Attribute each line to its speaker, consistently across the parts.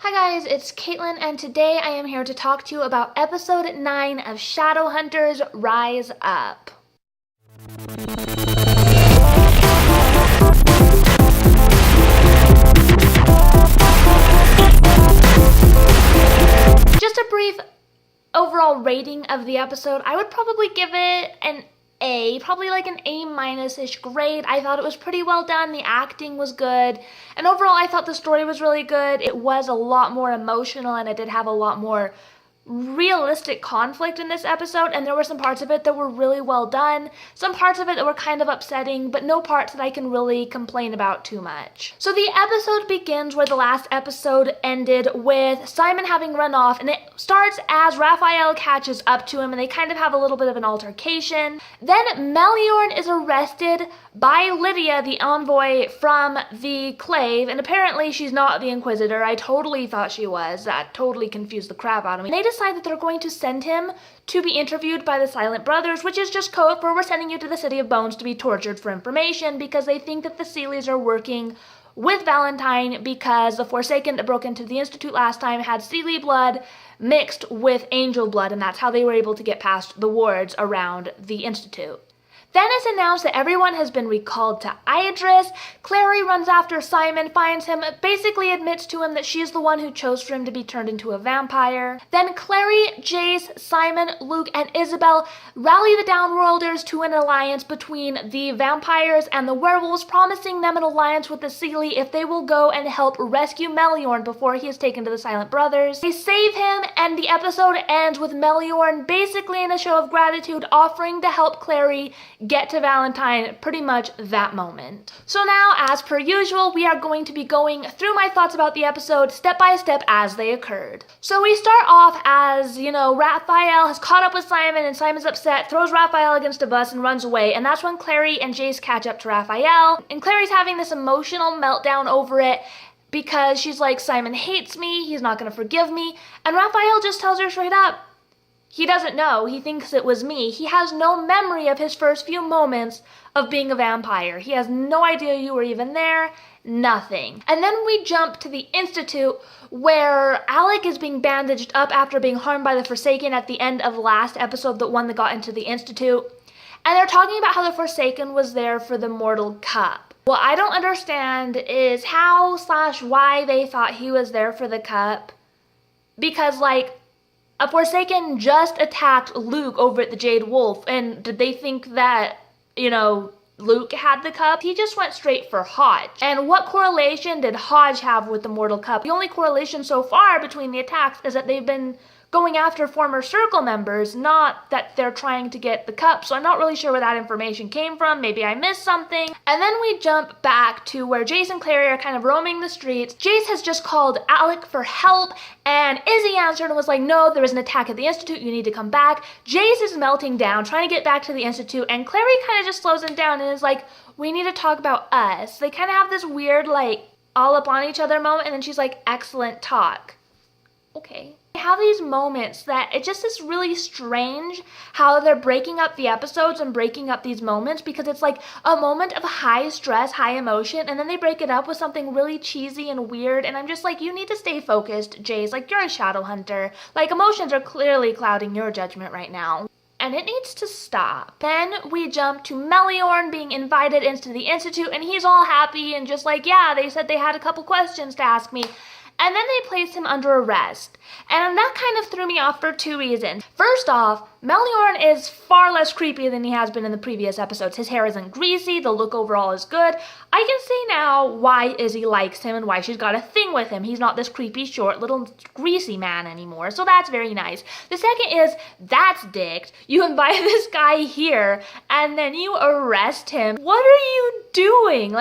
Speaker 1: Hi guys, it's Caitlin, and today I am here to talk to you about episode 9 of Shadowhunters Rise Up. Just a brief overall rating of the episode. I would probably give it an A, probably like an A-ish grade. I thought it was pretty well done. The acting was good. And overall, I thought the story was really good. It was a lot more emotional, and it did have a lot more realistic conflict in this episode, and there were some parts of it that were really well done, some parts of it that were kind of upsetting, but no parts that I can really complain about too much. So the episode begins where the last episode ended, with Simon having run off, and it starts as Raphael catches up to him and they kind of have a little bit of an altercation. Then Meliorn is arrested by Lydia, the envoy from the Clave, and apparently she's not the Inquisitor. I totally thought she was. That totally confused the crap out of me. They decide that they're going to send him to be interviewed by the Silent Brothers, which is just code for we're sending you to the City of Bones to be tortured for information, because they think that the Seelies are working with Valentine because the Forsaken that broke into the Institute last time had Seelie blood mixed with angel blood, and that's how they were able to get past the wards around the Institute. Then it's announced that everyone has been recalled to Idris. Clary runs after Simon, finds him, basically admits to him that she's the one who chose for him to be turned into a vampire. Then Clary, Jace, Simon, Luke, and Isabel rally the Downworlders to an alliance between the vampires and the werewolves, promising them an alliance with the Seelie if they will go and help rescue Meliorn before he is taken to the Silent Brothers. They save him, and the episode ends with Meliorn basically in a show of gratitude offering to help Clary get to Valentine pretty much that moment. So now, as per usual, we are going to be going through my thoughts about the episode step by step as they occurred. So we start off as, Raphael has caught up with Simon, and Simon's upset, throws Raphael against a bus and runs away, and that's when Clary and Jace catch up to Raphael, and Clary's having this emotional meltdown over it because she's like, Simon hates me, he's not gonna forgive me, and Raphael just tells her straight up, he doesn't know. He thinks it was me. He has no memory of his first few moments of being a vampire. He has no idea you were even there. Nothing. And then we jump to the Institute, where Alec is being bandaged up after being harmed by the Forsaken at the end of the last episode, the one that got into the Institute. And they're talking about how the Forsaken was there for the Mortal Cup. What I don't understand is how/why they thought he was there for the cup. Because, a Forsaken just attacked Luke over at the Jade Wolf, and did they think that, Luke had the cup? He just went straight for Hodge. And what correlation did Hodge have with the Mortal Cup? The only correlation so far between the attacks is that they've been going after former Circle members, not that they're trying to get the cup. So I'm not really sure where that information came from. Maybe I missed something. And then we jump back to where Jace and Clary are kind of roaming the streets. Jace has just called Alec for help, and Izzy answered and was like, no, there was an attack at the Institute, you need to come back. Jace is melting down, trying to get back to the Institute, and Clary kind of just slows him down and is like, we need to talk about us. They kind of have this weird, all up on each other moment, and then she's like, excellent talk. Okay. They have these moments that it just is really strange how they're breaking up the episodes and breaking up these moments, because it's like a moment of high stress, high emotion, and then they break it up with something really cheesy and weird, and I'm just like, you need to stay focused, Jace. You're a Shadowhunter. Emotions are clearly clouding your judgment right now. And it needs to stop. Then we jump to Meliorn being invited into the Institute, and he's all happy and just like, yeah, they said they had a couple questions to ask me. And then they place him under arrest. And that kind of threw me off for two reasons. First off, Meliorn is far less creepy than he has been in the previous episodes. His hair isn't greasy, the look overall is good. I can see now why Izzy likes him and why she's got a thing with him. He's not this creepy, short, little greasy man anymore, so that's very nice. The second is, that's dicked. You invite this guy here, and then you arrest him. What are you doing?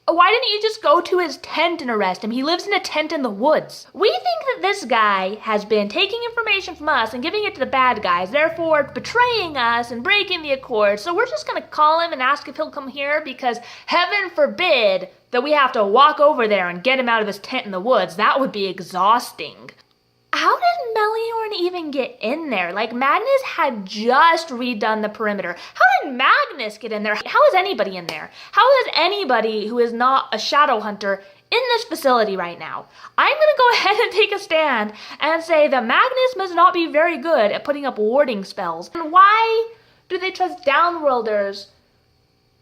Speaker 1: Why didn't you just go to his tent and arrest him? He lives in a tent in the woods. We think that this guy has been taking information from us and giving it to the bad guys, therefore betraying us and breaking the accord. So we're just gonna call him and ask if he'll come here, because heaven forbid that we have to walk over there and get him out of his tent in the woods. That would be exhausting. How did Meliorn even get in there? Magnus had just redone the perimeter. How did Magnus get in there? How is anybody in there? How is anybody who is not a Shadowhunter in this facility right now. I'm going to go ahead and take a stand and say that Magnus must not be very good at putting up warding spells. And why do they trust downworlders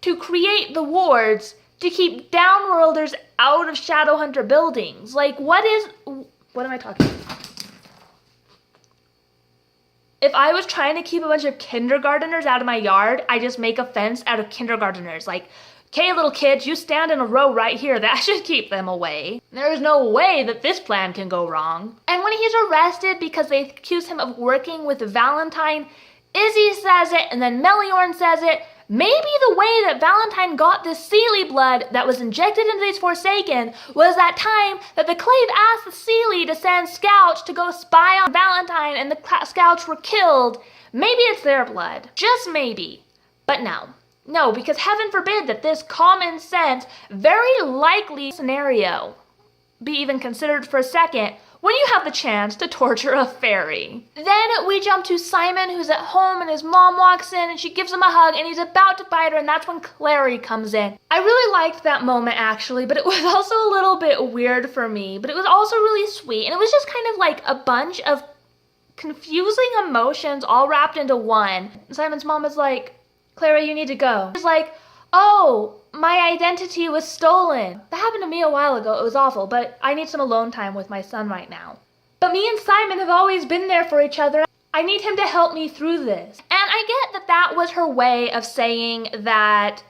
Speaker 1: to create the wards to keep downworlders out of Shadowhunter buildings? Like, what am I talking about? If I was trying to keep a bunch of kindergarteners out of my yard, I just make a fence out of kindergarteners. Like, okay, little kids, you stand in a row right here. That should keep them away. There is no way that this plan can go wrong. And when he's arrested because they accuse him of working with Valentine, Izzy says it, and then Meliorn says it. Maybe the way that Valentine got this Seelie blood that was injected into these Forsaken was that time that the Clave asked the Seelie to send scouts to go spy on Valentine and the scouts were killed. Maybe it's their blood. Just maybe. But no. No, because heaven forbid that this common sense, very likely scenario be even considered for a second when you have the chance to torture a fairy. Then we jump to Simon, who's at home, and his mom walks in and she gives him a hug and he's about to bite her, and that's when Clary comes in. I really liked that moment actually, but it was also a little bit weird for me, but it was also really sweet, and it was just kind of like a bunch of confusing emotions all wrapped into one. Simon's mom is like, Clary, you need to go. She's like, oh, my identity was stolen. That happened to me a while ago. It was awful, but I need some alone time with my son right now. But me and Simon have always been there for each other. I need him to help me through this. And I get that that was her way of saying that,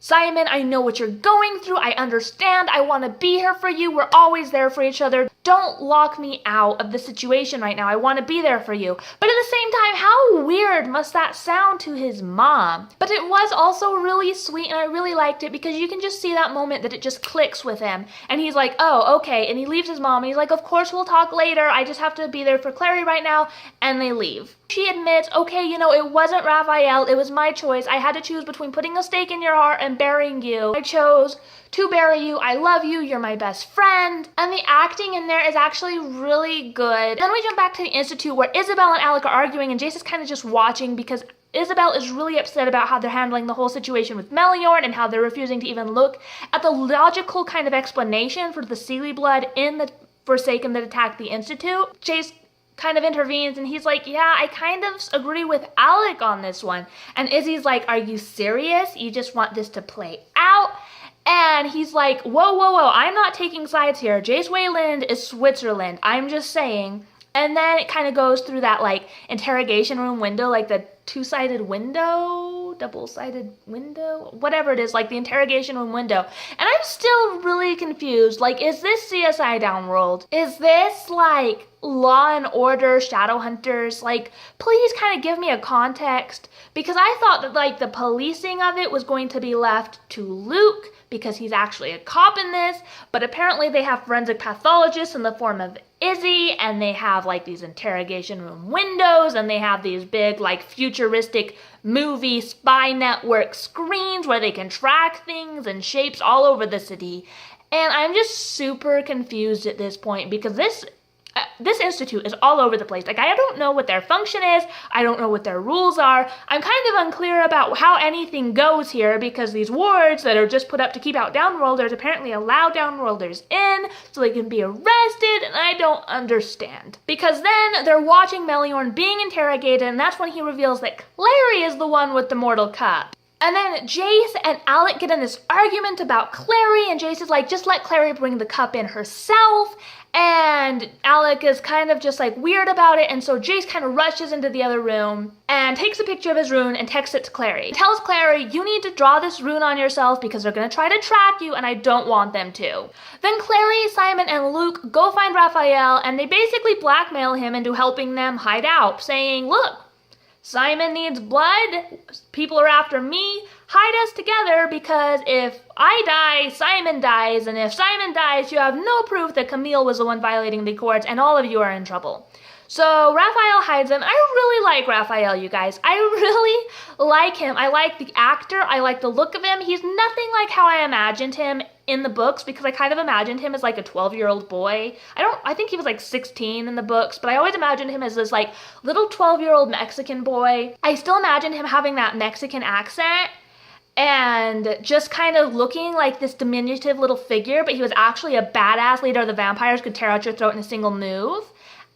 Speaker 1: Simon, I know what you're going through. I understand. I want to be here for you. We're always there for each other. Don't lock me out of the situation right now. I want to be there for you. But at the same time, how weird must that sound to his mom? But it was also really sweet, and I really liked it because you can just see that moment that it just clicks with him. And he's like, oh, okay. And he leaves his mom. And he's like, of course, we'll talk later. I just have to be there for Clary right now. And they leave. She admits, okay, you know, it wasn't Raphael. It was my choice. I had to choose between putting a stake in your heart and burying you. I chose to bury you. I love you. You're my best friend. And the acting in there is actually really good. Then we jump back to the Institute where Isabel and Alec are arguing, and Jace is kind of just watching because Isabel is really upset about how they're handling the whole situation with Meliorn and how they're refusing to even look at the logical kind of explanation for the Seelie blood in the Forsaken that attacked the Institute. Jace kind of intervenes and he's like, yeah, I kind of agree with Alec on this one. And Izzy's like, are you serious? You just want this to play out? And he's like, whoa, I'm not taking sides here. Jace Wayland is Switzerland. I'm just saying. And then it kind of goes through that like interrogation room window, like the two-sided window, double-sided window, whatever it is, like the interrogation room window. And I'm still really confused. Like, is this CSI Downworld? Is this like Law and Order Shadowhunters? Like, please kind of give me a context, because I thought that like the policing of it was going to be left to Luke because he's actually a cop in this, but apparently they have forensic pathologists in the form of Izzy, and they have like these interrogation room windows, and they have these big like futuristic movie spy network screens where they can track things and shapes all over the city. And I'm just super confused at this point because this institute is all over the place. Like, I don't know what their function is. I don't know what their rules are. I'm kind of unclear about how anything goes here because these wards that are just put up to keep out downworlders apparently allow downworlders in so they can be arrested, and I don't understand. Because then they're watching Meliorn being interrogated, and that's when he reveals that Clary is the one with the mortal cup. And then Jace and Alec get in this argument about Clary, and Jace is like, just let Clary bring the cup in herself. And Alec is kind of just like weird about it, and so Jace kind of rushes into the other room and takes a picture of his rune and texts it to Clary. He tells Clary, you need to draw this rune on yourself because they're going to try to track you and I don't want them to. Then Clary, Simon, and Luke go find Raphael, and they basically blackmail him into helping them hide out, saying, look, Simon needs blood, people are after me, hide us together because if I die, Simon dies, and if Simon dies, you have no proof that Camille was the one violating the courts, and all of you are in trouble. So Raphael hides him. I really like Raphael, you guys. I really like him. I like the actor. I like the look of him. He's nothing like how I imagined him in the books, because I kind of imagined him as like a 12-year-old boy. I think he was like 16 in the books, but I always imagined him as this like little 12-year-old Mexican boy. I still imagined him having that Mexican accent. and just kind of looking like this diminutive little figure, but he was actually a badass leader of the vampires, could tear out your throat in a single move.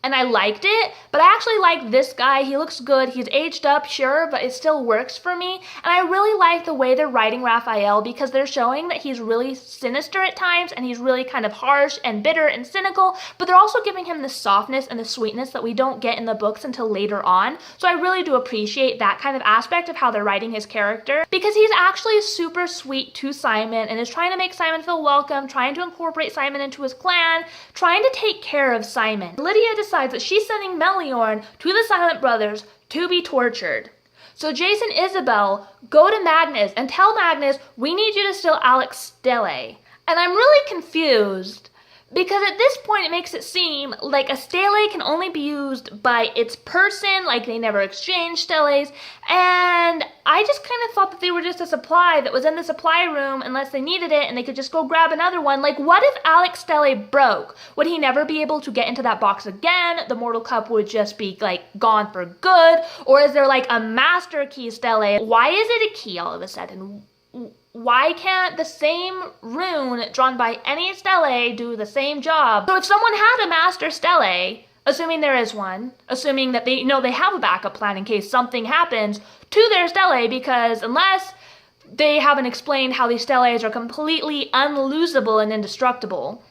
Speaker 1: And I liked it, but I actually like this guy. He looks good. He's aged up, sure, but it still works for me. And I really like the way they're writing Raphael, because they're showing that he's really sinister at times, and he's really kind of harsh and bitter and cynical, but they're also giving him the softness and the sweetness that we don't get in the books until later on. So I really do appreciate that kind of aspect of how they're writing his character, because he's actually super sweet to Simon and is trying to make Simon feel welcome, trying to incorporate Simon into his clan, trying to take care of Simon. Lydia decides that she's sending Meliorn to the Silent Brothers to be tortured. So Jace and Isabel go to Magnus and tell Magnus, we need you to steal Alex Stelle. And I'm really confused, because at this point it makes it seem like a stele can only be used by its person, like they never exchange steles, and I just kind of thought that they were just a supply that was in the supply room unless they needed it and they could just go grab another one. Like, what if Alex Stelle broke? Would he never be able to get into that box again? The Mortal Cup would just be like gone for good? Or is there like a master key stele? Why is it a key all of a sudden? Why can't the same rune drawn by any stele do the same job? So if someone had a master stele, assuming there is one, assuming that they know they have a backup plan in case something happens to their stele, because unless they haven't explained how these steles are completely unlosable and indestructible,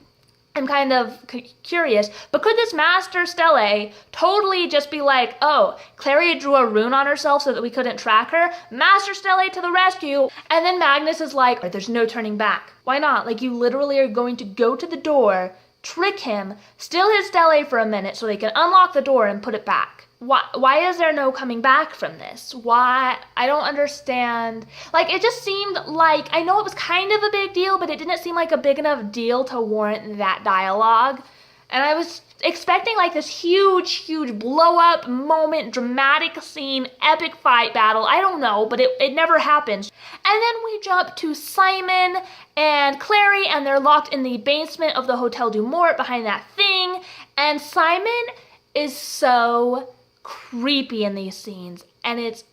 Speaker 1: I'm kind of curious, but could this master stele totally just be like, oh, Clary drew a rune on herself so that we couldn't track her? Master stele to the rescue! And then Magnus is like, there's no turning back. Why not? Like, you literally are going to go to the door, trick him, steal his stele for a minute so they can unlock the door and put it back. Why is there no coming back from this? Why? I don't understand. Like, it just seemed like, I know it was kind of a big deal, but it didn't seem like a big enough deal to warrant that dialogue. And I was expecting like this huge blow up moment, dramatic scene, epic fight battle. I don't know, but it never happens. And then we jump to Simon and Clary, and they're locked in the basement of the Hotel du Mort behind that thing. And Simon is so creepy in these scenes, and it's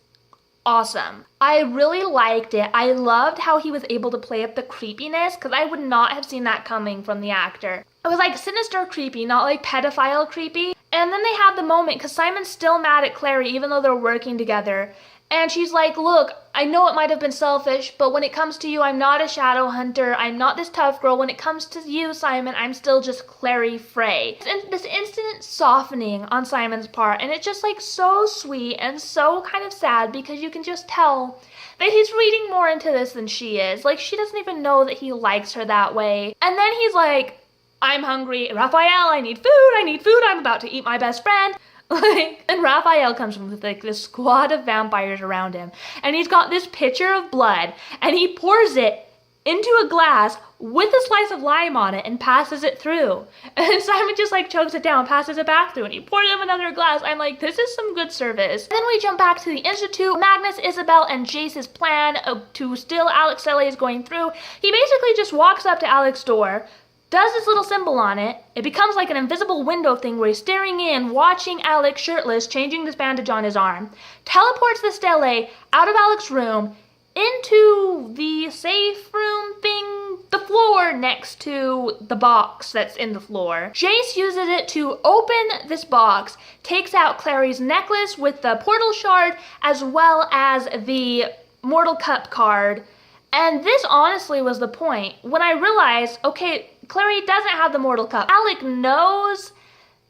Speaker 1: awesome. I really liked it. I loved how he was able to play up the creepiness, because I would not have seen that coming from the actor. It was like sinister creepy, not like pedophile creepy. And then they have the moment, because Simon's still mad at Clary even though they're working together. And she's like, look, I know it might have been selfish, but when it comes to you, I'm not a Shadowhunter. I'm not this tough girl. When it comes to you, Simon, I'm still just Clary Frey. And this instant softening on Simon's part, and it's just like so sweet and so kind of sad, because you can just tell that he's reading more into this than she is. Like, she doesn't even know that he likes her that way. And then he's like, I'm hungry. Raphael, I need food. I'm about to eat my best friend. And Raphael comes with like this squad of vampires around him, and he's got this pitcher of blood, and he pours it into a glass with a slice of lime on it and passes it through. And Simon just like chokes it down, passes it back through, and he pours him another glass. I'm like, this is some good service. And then we jump back to the Institute. Magnus, Isabel, and Jace's plan to steal Alex Stelle is going through. He basically just walks up to Alex's door, does this little symbol on it. It becomes like an invisible window thing where he's staring in, watching Alex shirtless, changing this bandage on his arm, teleports the stele out of Alex's room into the safe room thing, the floor next to the box that's in the floor. Jace uses it to open this box, takes out Clary's necklace with the portal shard, as well as the Mortal Cup card. And this honestly was the point when I realized, okay, Clary doesn't have the Mortal Cup. Alec knows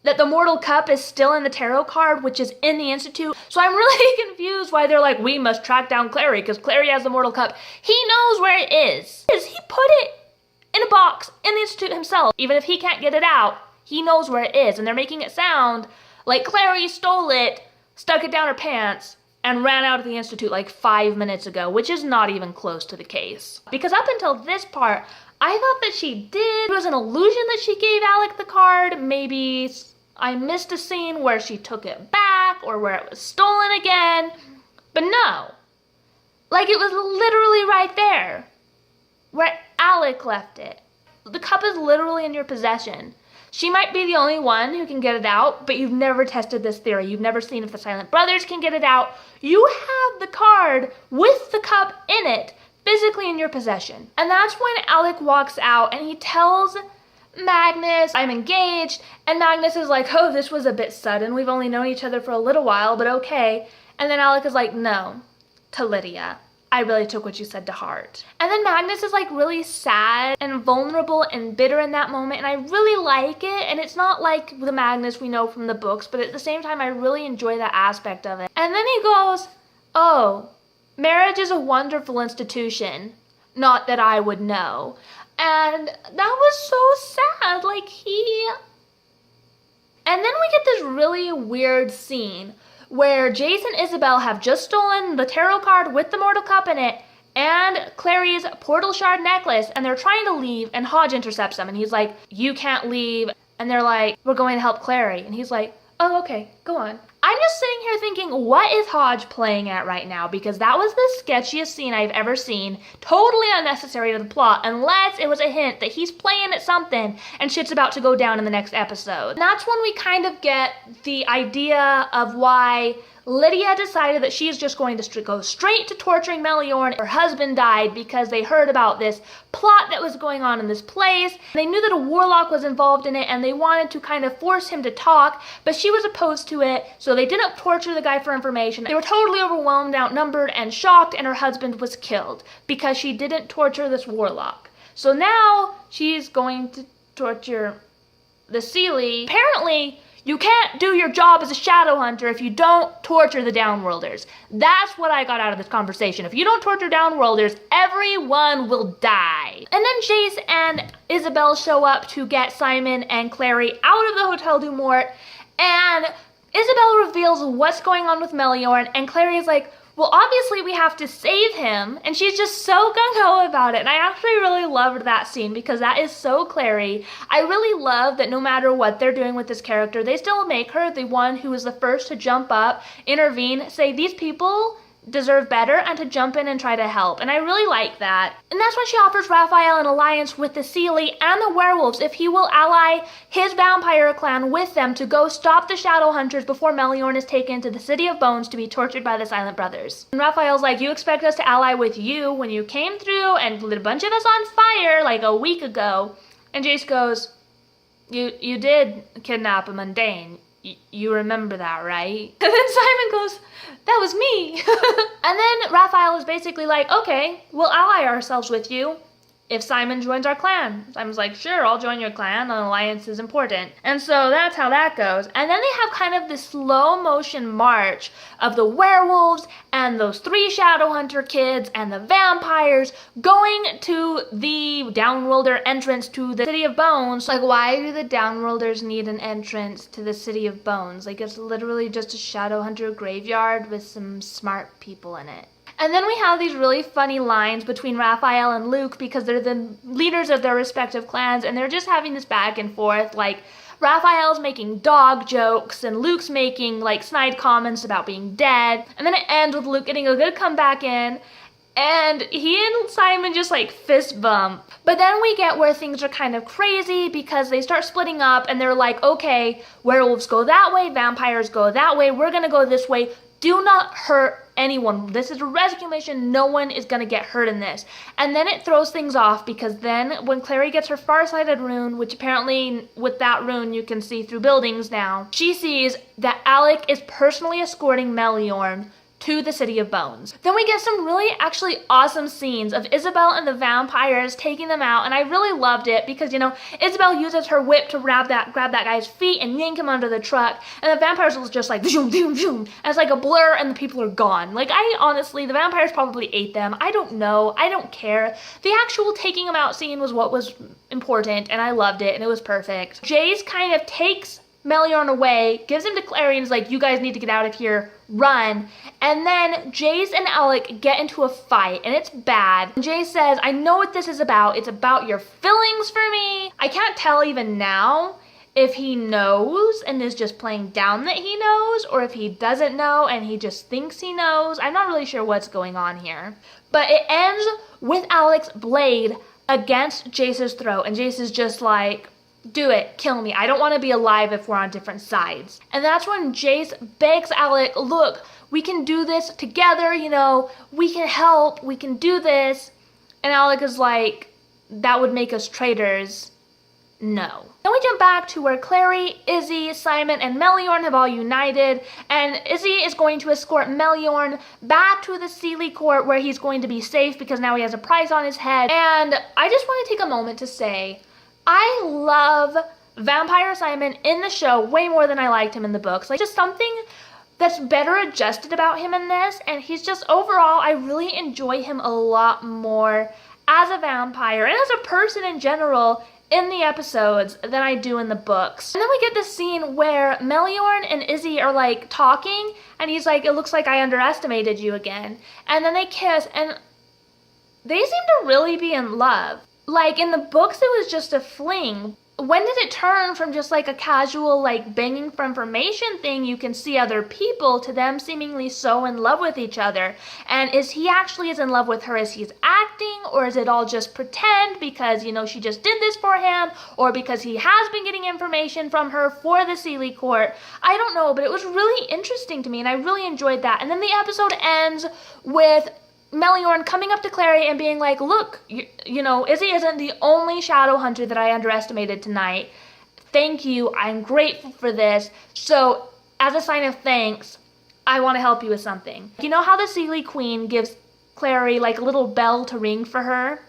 Speaker 1: that the Mortal Cup is still in the tarot card, which is in the Institute. So I'm really confused why they're like, we must track down Clary because Clary has the Mortal Cup. He knows where it is. He put it in a box in the Institute himself. Even if he can't get it out, he knows where it is. And they're making it sound like Clary stole it, stuck it down her pants, and ran out of the Institute like 5 minutes ago, which is not even close to the case. Because up until this part, I thought that she did. It was an illusion that she gave Alec the card. Maybe I missed a scene where she took it back or where it was stolen again. But no. Like, it was literally right there where Alec left it. The cup is literally in your possession. She might be the only one who can get it out, but you've never tested this theory. You've never seen if the Silent Brothers can get it out. You have the card with the cup in it physically in your possession. And that's when Alec walks out and he tells Magnus, I'm engaged, and Magnus is like, oh, this was a bit sudden. We've only known each other for a little while, but okay. And then Alec is like, no, to Lydia. I really took what you said to heart. And then Magnus is like really sad and vulnerable and bitter in that moment, and I really like it. And it's not like the Magnus we know from the books, but at the same time, I really enjoy that aspect of it. And then he goes, oh, marriage is a wonderful institution. Not that I would know. And that was so sad. And then we get this really weird scene where Jace and Isabel have just stolen the tarot card with the Mortal Cup in it and Clary's portal shard necklace, and they're trying to leave, and Hodge intercepts them, and he's like, you can't leave. And they're like, we're going to help Clary. And he's like, oh, okay, go on. I'm just sitting here thinking, what is Hodge playing at right now? Because that was the sketchiest scene I've ever seen. Totally unnecessary to the plot, unless it was a hint that he's playing at something and shit's about to go down in the next episode. And that's when we kind of get the idea of why Lydia decided that she's just going to go straight to torturing Meliorn. Her husband died because they heard about this plot that was going on in this place. They knew that a warlock was involved in it, and they wanted to kind of force him to talk, but she was opposed to it, so they didn't torture the guy for information. They were totally overwhelmed, outnumbered, and shocked, and her husband was killed because she didn't torture this warlock. So now she's going to torture the Seelie. Apparently, you can't do your job as a Shadowhunter if you don't torture the Downworlders. That's what I got out of this conversation. If you don't torture Downworlders, everyone will die. And then Jace and Isabel show up to get Simon and Clary out of the Hotel du Mort, and Isabel reveals what's going on with Meliorn, and Clary is like, well, obviously we have to save him, and she's just so gung-ho about it. And I actually really loved that scene because that is so Clary. I really love that no matter what they're doing with this character, they still make her the one who is the first to jump up, intervene, say these people deserve better, and to jump in and try to help. And I really like that. And that's when she offers Raphael an alliance with the Seelie and the werewolves if he will ally his vampire clan with them to go stop the Shadowhunters before Meliorn is taken to the City of Bones to be tortured by the Silent Brothers. And Raphael's like, you expect us to ally with you when you came through and lit a bunch of us on fire like a week ago? And Jace goes, you did kidnap a mundane. You remember that, right? And then Simon goes, that was me. And then Raphael is basically like, okay, we'll ally ourselves with you if Simon joins our clan. Simon's like, sure, I'll join your clan. An alliance is important. And so that's how that goes. And then they have kind of this slow motion march of the werewolves and those 3 Shadowhunter kids and the vampires going to the Downworlder entrance to the City of Bones. Like, why do the Downworlders need an entrance to the City of Bones? Like, it's literally just a Shadowhunter graveyard with some smart people in it. And then we have these really funny lines between Raphael and Luke because they're the leaders of their respective clans, and they're just having this back and forth. Like, Raphael's making dog jokes and Luke's making like snide comments about being dead. And then it ends with Luke getting a good comeback in, and he and Simon just like fist bump. But then we get where things are kind of crazy because they start splitting up and they're like, okay, werewolves go that way, vampires go that way, we're gonna go this way. Do not hurt anyone. This is a rescue mission. No one is going to get hurt in this. And then it throws things off because then when Clary gets her far-sighted rune, which apparently with that rune you can see through buildings now, she sees that Alec is personally escorting Meliorn to the City of Bones. Then we get some really actually awesome scenes of Isabel and the vampires taking them out, and I really loved it because, you know, Isabel uses her whip to grab that guy's feet and yank him under the truck, and the vampires was just like zoom, zoom, zoom, and it's like a blur and the people are gone. Like, I honestly, the vampires probably ate them. I don't know. I don't care. The actual taking them out scene was what was important, and I loved it, and it was perfect. Jace kind of takes Meliorn away, gives him to Clary, and is like, you guys need to get out of here, run. And then Jace and Alec get into a fight, and it's bad. And Jace says, I know what this is about. It's about your feelings for me. I can't tell even now if he knows and is just playing down that he knows, or if he doesn't know and he just thinks he knows. I'm not really sure what's going on here. But it ends with Alec's blade against Jace's throat, and Jace is just like, do it, kill me. I don't want to be alive if we're on different sides. And that's when Jace begs Alec, look, we can do this together, you know, we can help, we can do this. And Alec is like, that would make us traitors. No. Then we jump back to where Clary, Izzy, Simon, and Meliorn have all united, and Izzy is going to escort Meliorn back to the Seelie court where he's going to be safe because now he has a price on his head. And I just want to take a moment to say, I love Vampire Simon in the show way more than I liked him in the books. Like, just something that's better adjusted about him in this, and he's just, overall, I really enjoy him a lot more as a vampire and as a person in general in the episodes than I do in the books. And then we get this scene where Meliorn and Izzy are like talking, and he's like, it looks like I underestimated you again. And then they kiss, and they seem to really be in love. Like, in the books it was just a fling. When did it turn from just like a casual like banging for information thing you can see other people to them seemingly so in love with each other? And is he actually as in love with her as he's acting, or is it all just pretend because, you know, she just did this for him, or because he has been getting information from her for the Seelie court? I don't know, but it was really interesting to me and I really enjoyed that. And then the episode ends with Meliorn coming up to Clary and being like, look, you know, Izzy isn't the only Shadowhunter that I underestimated tonight. Thank you. I'm grateful for this. So, as a sign of thanks, I want to help you with something. You know how the Seelie Queen gives Clary like a little bell to ring for her?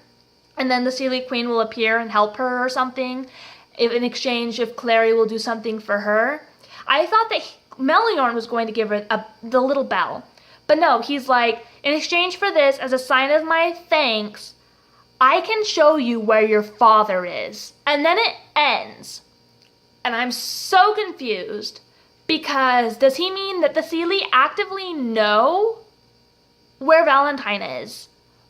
Speaker 1: And then the Seelie Queen will appear and help her or something in exchange if Clary will do something for her. I thought that Meliorn was going to give her the little bell. But no, he's like, in exchange for this, as a sign of my thanks, I can show you where your father is. And then it ends. And I'm so confused, because does he mean that the Seelie actively know where Valentine is?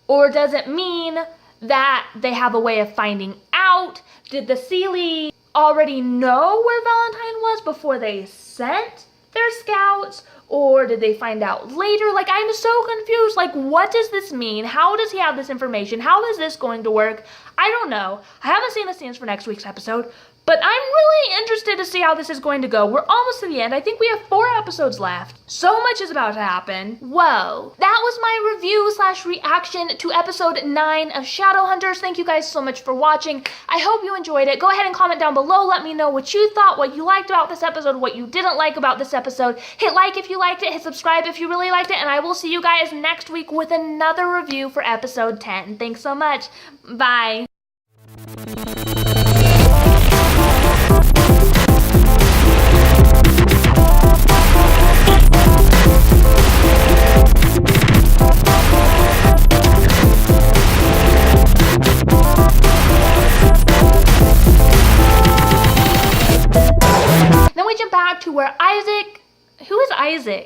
Speaker 1: Or does it mean that they have a way of finding out? Did the Seelie already know where Valentine was before they sent their scouts? Or did they find out later? Like, I'm so confused. Like, what does this mean? How does he have this information? How is this going to work? I don't know. I haven't seen the scenes for next week's episode, but I'm really interested to see how this is going to go. We're almost to the end. I think we have 4 episodes left. So much is about to happen. Whoa. That was my review/reaction to episode 9 of Shadowhunters. Thank you guys so much for watching. I hope you enjoyed it. Go ahead and comment down below. Let me know what you thought, what you liked about this episode, what you didn't like about this episode. Hit like if you liked it, hit subscribe if you really liked it, and I will see you guys next week with another review for episode 10. Thanks so much. Bye. Then we jump back to where Isaac... Who is Isaac?